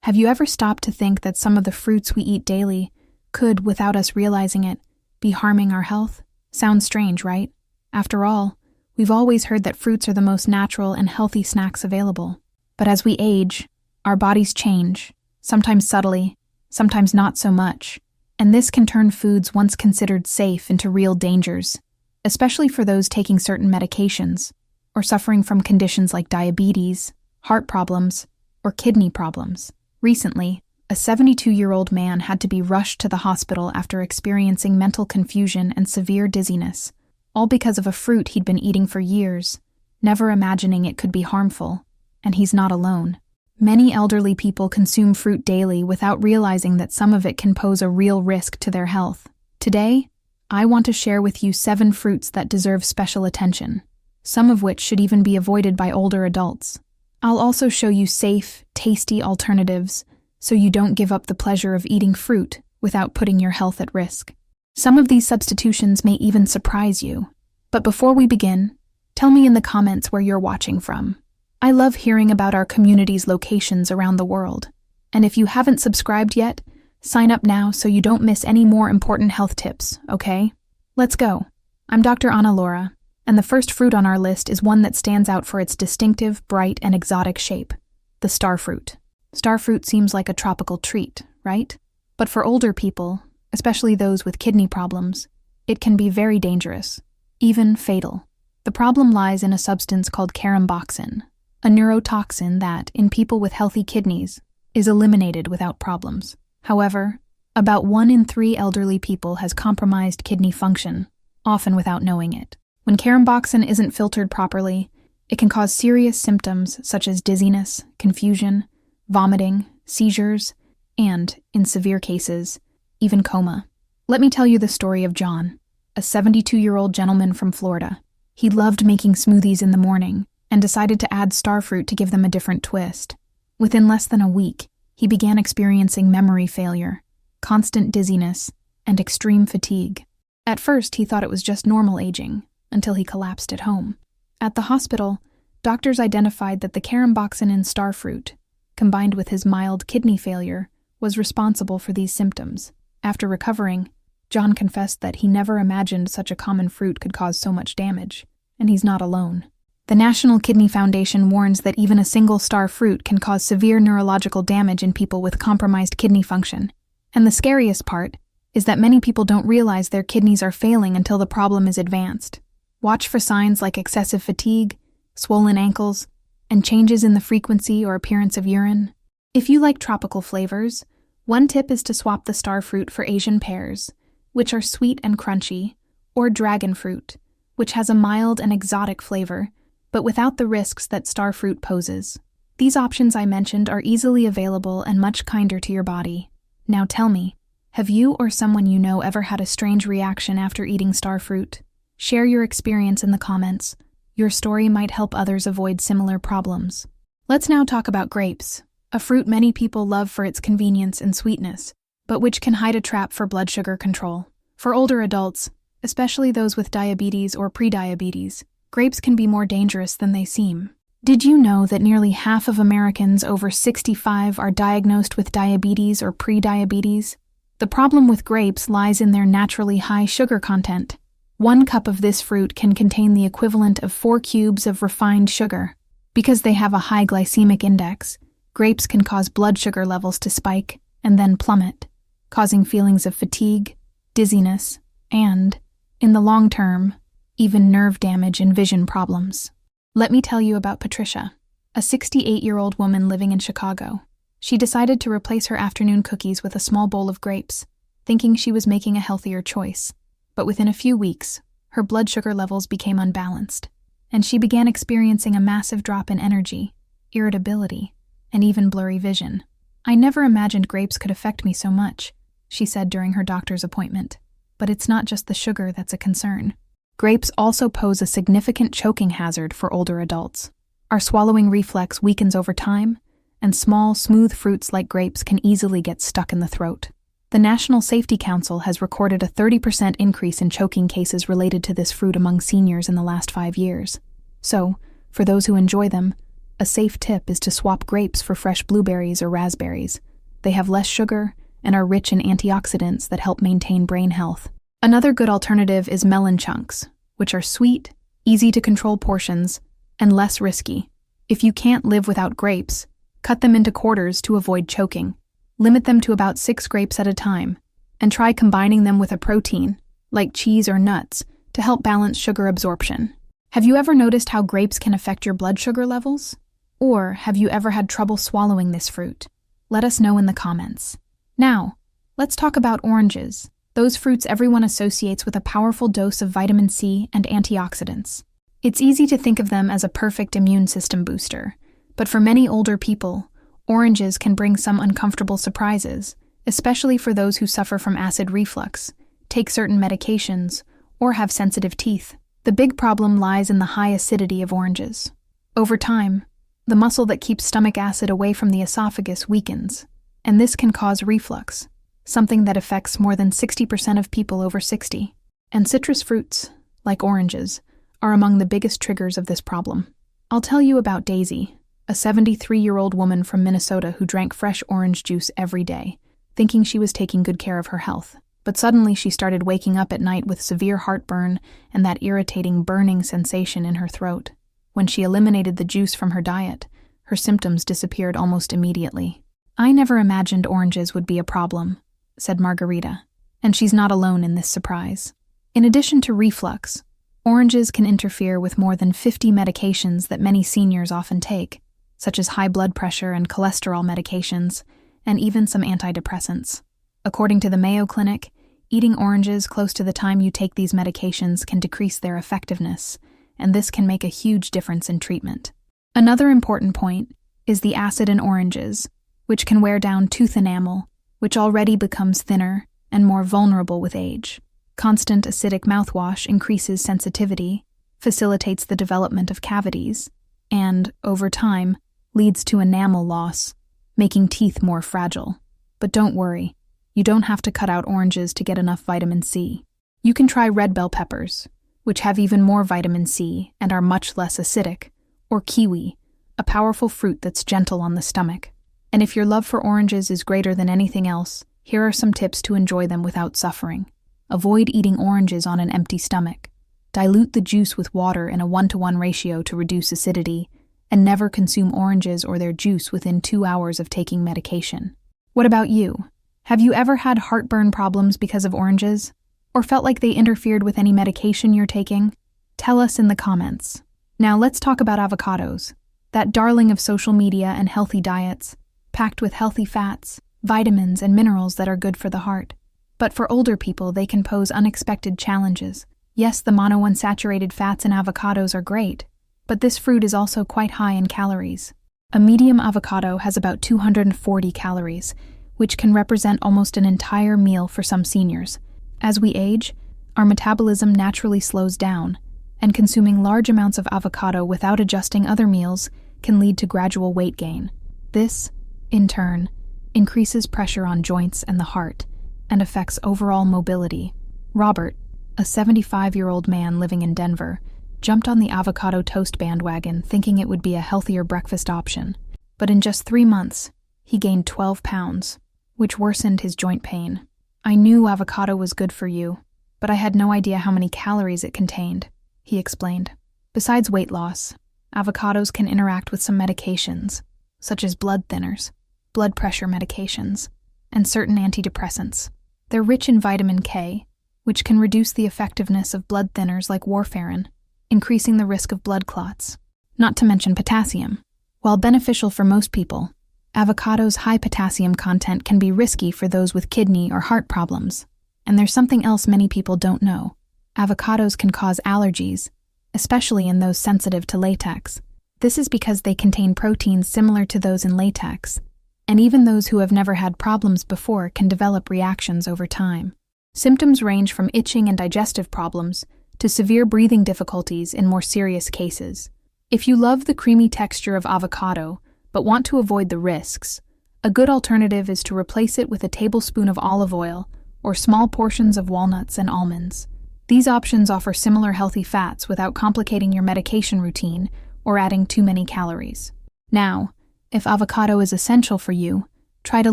Have you ever stopped to think that some of the fruits we eat daily could, without us realizing it, be harming our health? Sounds strange, right? After all, we've always heard that fruits are the most natural and healthy snacks available. But as we age, our bodies change, sometimes subtly, sometimes not so much, and this can turn foods once considered safe into real dangers, especially for those taking certain medications or suffering from conditions like diabetes, heart problems, or kidney problems. Recently, a 72-year-old man had to be rushed to the hospital after experiencing mental confusion and severe dizziness, all because of a fruit he'd been eating for years, never imagining it could be harmful. And he's not alone. Many elderly people consume fruit daily without realizing that some of it can pose a real risk to their health. Today, I want to share with you 7 fruits that deserve special attention, some of which should even be avoided by older adults. I'll also show you safe, tasty alternatives so you don't give up the pleasure of eating fruit without putting your health at risk. Some of these substitutions may even surprise you. But before we begin, tell me in the comments where you're watching from. I love hearing about our community's locations around the world. And if you haven't subscribed yet, sign up now so you don't miss any more important health tips, okay? Let's go. I'm Dr. Ana Laurea, and the first fruit on our list is one that stands out for its distinctive, bright, and exotic shape, the star fruit. Star fruit seems like a tropical treat, right? But for older people, especially those with kidney problems, it can be very dangerous, even fatal. The problem lies in a substance called caramboxin, a neurotoxin that, in people with healthy kidneys, is eliminated without problems. However, about 1 in 3 elderly people has compromised kidney function, often without knowing it. When caramboxin isn't filtered properly, it can cause serious symptoms such as dizziness, confusion, vomiting, seizures, and, in severe cases, even coma. Let me tell you the story of John, a 72-year-old gentleman from Florida. He loved making smoothies in the morning and decided to add star fruit to give them a different twist. Within less than a week, he began experiencing memory failure, constant dizziness, and extreme fatigue. At first, he thought it was just normal aging, until he collapsed at home. At the hospital, doctors identified that the caramboxin in star fruit, combined with his mild kidney failure, was responsible for these symptoms. After recovering, John confessed that he never imagined such a common fruit could cause so much damage, and he's not alone. The National Kidney Foundation warns that even a single star fruit can cause severe neurological damage in people with compromised kidney function. And the scariest part is that many people don't realize their kidneys are failing until the problem is advanced. Watch for signs like excessive fatigue, swollen ankles, and changes in the frequency or appearance of urine. If you like tropical flavors, one tip is to swap the star fruit for Asian pears, which are sweet and crunchy, or dragon fruit, which has a mild and exotic flavor, but without the risks that star fruit poses. These options I mentioned are easily available and much kinder to your body. Now tell me, have you or someone you know ever had a strange reaction after eating star fruit? Share your experience in the comments. Your story might help others avoid similar problems. Let's now talk about grapes, a fruit many people love for its convenience and sweetness, but which can hide a trap for blood sugar control. For older adults, especially those with diabetes or prediabetes, grapes can be more dangerous than they seem. Did you know that nearly half of Americans over 65 are diagnosed with diabetes or prediabetes? The problem with grapes lies in their naturally high sugar content. 1 cup of this fruit can contain the equivalent of 4 cubes of refined sugar. Because they have a high glycemic index, grapes can cause blood sugar levels to spike and then plummet, causing feelings of fatigue, dizziness, and, in the long term, even nerve damage and vision problems. Let me tell you about Patricia, a 68-year-old woman living in Chicago. She decided to replace her afternoon cookies with a small bowl of grapes, thinking she was making a healthier choice. But within a few weeks, her blood sugar levels became unbalanced, and she began experiencing a massive drop in energy, irritability, and even blurry vision. "I never imagined grapes could affect me so much," she said during her doctor's appointment. But it's not just the sugar that's a concern. Grapes also pose a significant choking hazard for older adults. Our swallowing reflex weakens over time, and small, smooth fruits like grapes can easily get stuck in the throat. The National Safety Council has recorded a 30% increase in choking cases related to this fruit among seniors in the last 5 years. So, for those who enjoy them, A safe tip is to swap grapes for fresh blueberries or raspberries. They have less sugar and are rich in antioxidants that help maintain brain health. Another good alternative is melon chunks, which are sweet, easy to control portions, and less risky. If you can't live without grapes, cut them into quarters to avoid choking. Limit them to about 6 grapes at a time, and try combining them with a protein, like cheese or nuts, to help balance sugar absorption. Have you ever noticed how grapes can affect your blood sugar levels? Or have you ever had trouble swallowing this fruit? Let us know in the comments. Now, let's talk about oranges, those fruits everyone associates with a powerful dose of vitamin C and antioxidants. It's easy to think of them as a perfect immune system booster, but for many older people, oranges can bring some uncomfortable surprises, especially for those who suffer from acid reflux, take certain medications, or have sensitive teeth. The big problem lies in the high acidity of oranges. Over time, the muscle that keeps stomach acid away from the esophagus weakens, and this can cause reflux, something that affects more than 60% of people over 60. And citrus fruits, like oranges, are among the biggest triggers of this problem. I'll tell you about Daisy, a 73-year-old woman from Minnesota who drank fresh orange juice every day, thinking she was taking good care of her health. But suddenly she started waking up at night with severe heartburn and that irritating burning sensation in her throat. When she eliminated the juice from her diet, her symptoms disappeared almost immediately. "I never imagined oranges would be a problem," said Margarita, and she's not alone in this surprise. In addition to reflux, oranges can interfere with more than 50 medications that many seniors often take, such as high blood pressure and cholesterol medications, and even some antidepressants. According to the Mayo Clinic, eating oranges close to the time you take these medications can decrease their effectiveness, and this can make a huge difference in treatment. Another important point is the acid in oranges, which can wear down tooth enamel, which already becomes thinner and more vulnerable with age. Constant acidic mouthwash increases sensitivity, facilitates the development of cavities, and, over time, leads to enamel loss, making teeth more fragile. But don't worry, you don't have to cut out oranges to get enough vitamin C. You can try red bell peppers, which have even more vitamin C and are much less acidic, or kiwi, a powerful fruit that's gentle on the stomach. And if your love for oranges is greater than anything else, here are some tips to enjoy them without suffering. Avoid eating oranges on an empty stomach. Dilute the juice with water in a 1-to-1 ratio to reduce acidity, and never consume oranges or their juice within 2 hours of taking medication. What about you? Have you ever had heartburn problems because of oranges? Or felt like they interfered with any medication you're taking? Tell us in the comments. Now let's talk about avocados, that darling of social media and healthy diets, packed with healthy fats, vitamins, and minerals that are good for the heart. But for older people, they can pose unexpected challenges. Yes, the monounsaturated fats in avocados are great, but this fruit is also quite high in calories. A medium avocado has about 240 calories, which can represent almost an entire meal for some seniors. As we age, our metabolism naturally slows down, and consuming large amounts of avocado without adjusting other meals can lead to gradual weight gain. This, in turn, increases pressure on joints and the heart, and affects overall mobility. Robert, a 75-year-old man living in Denver, jumped on the avocado toast bandwagon thinking it would be a healthier breakfast option. But in just 3 months, he gained 12 pounds, which worsened his joint pain. "I knew avocado was good for you, but I had no idea how many calories it contained," he explained. Besides weight loss, avocados can interact with some medications, such as blood thinners, blood pressure medications, and certain antidepressants. They're rich in vitamin K, which can reduce the effectiveness of blood thinners like warfarin, increasing the risk of blood clots. Not to mention potassium. While beneficial for most people, avocado's high potassium content can be risky for those with kidney or heart problems. And there's something else many people don't know. Avocados can cause allergies, especially in those sensitive to latex. This is because they contain proteins similar to those in latex, and even those who have never had problems before can develop reactions over time. Symptoms range from itching and digestive problems to severe breathing difficulties in more serious cases. If you love the creamy texture of avocado, but want to avoid the risks, a good alternative is to replace it with a tablespoon of olive oil or small portions of walnuts and almonds. These options offer similar healthy fats without complicating your medication routine or adding too many calories. Now, if avocado is essential for you, try to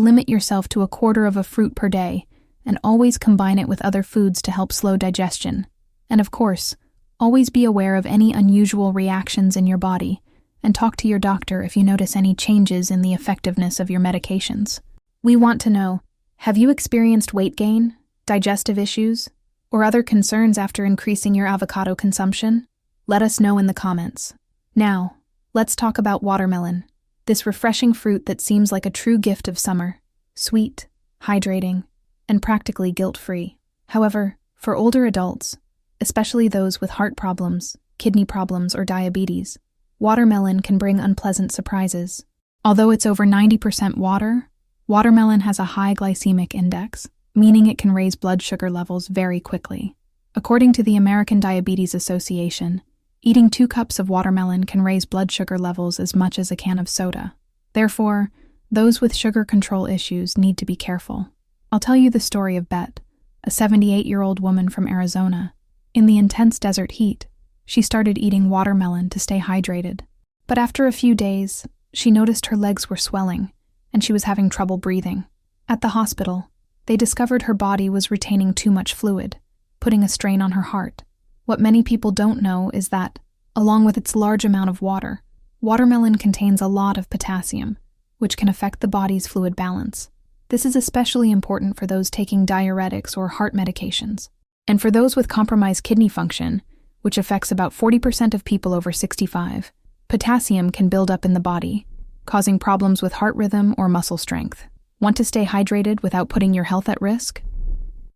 limit yourself to a quarter of a fruit per day and always combine it with other foods to help slow digestion. And of course, always be aware of any unusual reactions in your body and talk to your doctor if you notice any changes in the effectiveness of your medications. We want to know, have you experienced weight gain, digestive issues, or other concerns after increasing your avocado consumption? Let us know in the comments. Now, let's talk about watermelon, this refreshing fruit that seems like a true gift of summer, sweet, hydrating, and practically guilt-free. However, for older adults, especially those with heart problems, kidney problems, or diabetes, watermelon can bring unpleasant surprises. Although it's over 90% water, watermelon has a high glycemic index, meaning it can raise blood sugar levels very quickly. According to the American Diabetes Association, eating 2 cups of watermelon can raise blood sugar levels as much as a can of soda. Therefore, those with sugar control issues need to be careful. I'll tell you the story of Bet, a 78-year-old woman from Arizona. In the intense desert heat, she started eating watermelon to stay hydrated. But after a few days, she noticed her legs were swelling, and she was having trouble breathing. At the hospital, they discovered her body was retaining too much fluid, putting a strain on her heart. What many people don't know is that, along with its large amount of water, watermelon contains a lot of potassium, which can affect the body's fluid balance. This is especially important for those taking diuretics or heart medications. And for those with compromised kidney function, which affects about 40% of people over 65, potassium can build up in the body, causing problems with heart rhythm or muscle strength. Want to stay hydrated without putting your health at risk?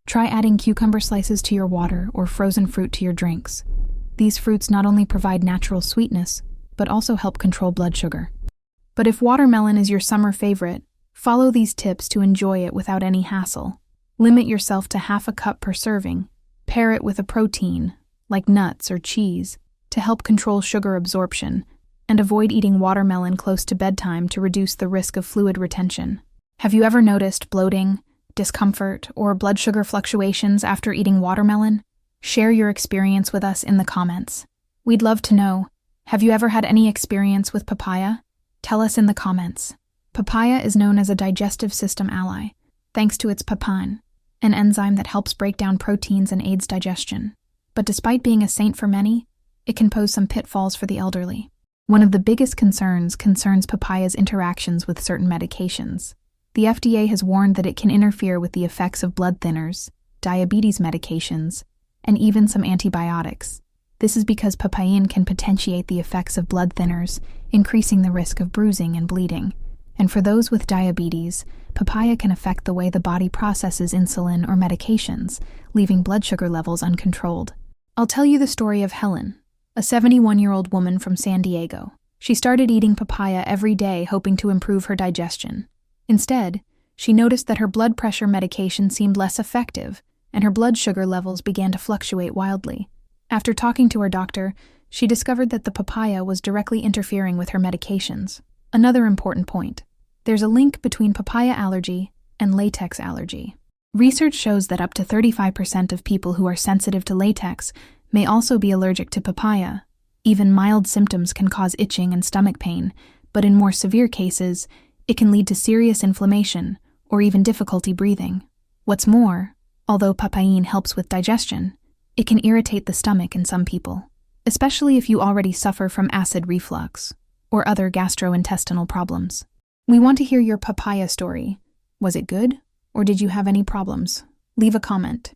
Try adding cucumber slices to your water or frozen fruit to your drinks. These fruits not only provide natural sweetness, but also help control blood sugar. But if watermelon is your summer favorite, follow these tips to enjoy it without any hassle. Limit yourself to half a cup per serving. Pair it with a protein, like nuts or cheese, to help control sugar absorption, and avoid eating watermelon close to bedtime to reduce the risk of fluid retention. Have you ever noticed bloating, discomfort, or blood sugar fluctuations after eating watermelon? Share your experience with us in the comments. We'd love to know, have you ever had any experience with papaya? Tell us in the comments. Papaya is known as a digestive system ally, thanks to its papain, an enzyme that helps break down proteins and aids digestion. But despite being a saint for many, it can pose some pitfalls for the elderly. One of the biggest concerns papaya's interactions with certain medications. The FDA has warned that it can interfere with the effects of blood thinners, diabetes medications, and even some antibiotics. This is because papain can potentiate the effects of blood thinners, increasing the risk of bruising and bleeding. And for those with diabetes, papaya can affect the way the body processes insulin or medications, leaving blood sugar levels uncontrolled. I'll tell you the story of Helen, a 71-year-old woman from San Diego. She started eating papaya every day hoping to improve her digestion. Instead, she noticed that her blood pressure medication seemed less effective, and her blood sugar levels began to fluctuate wildly. After talking to her doctor, she discovered that the papaya was directly interfering with her medications. Another important point: there's a link between papaya allergy and latex allergy. Research shows that up to 35% of people who are sensitive to latex may also be allergic to papaya. Even mild symptoms can cause itching and stomach pain, but in more severe cases, it can lead to serious inflammation or even difficulty breathing. What's more, although papain helps with digestion, it can irritate the stomach in some people, especially if you already suffer from acid reflux or other gastrointestinal problems. We want to hear your papaya story. Was it good, or did you have any problems? Leave a comment.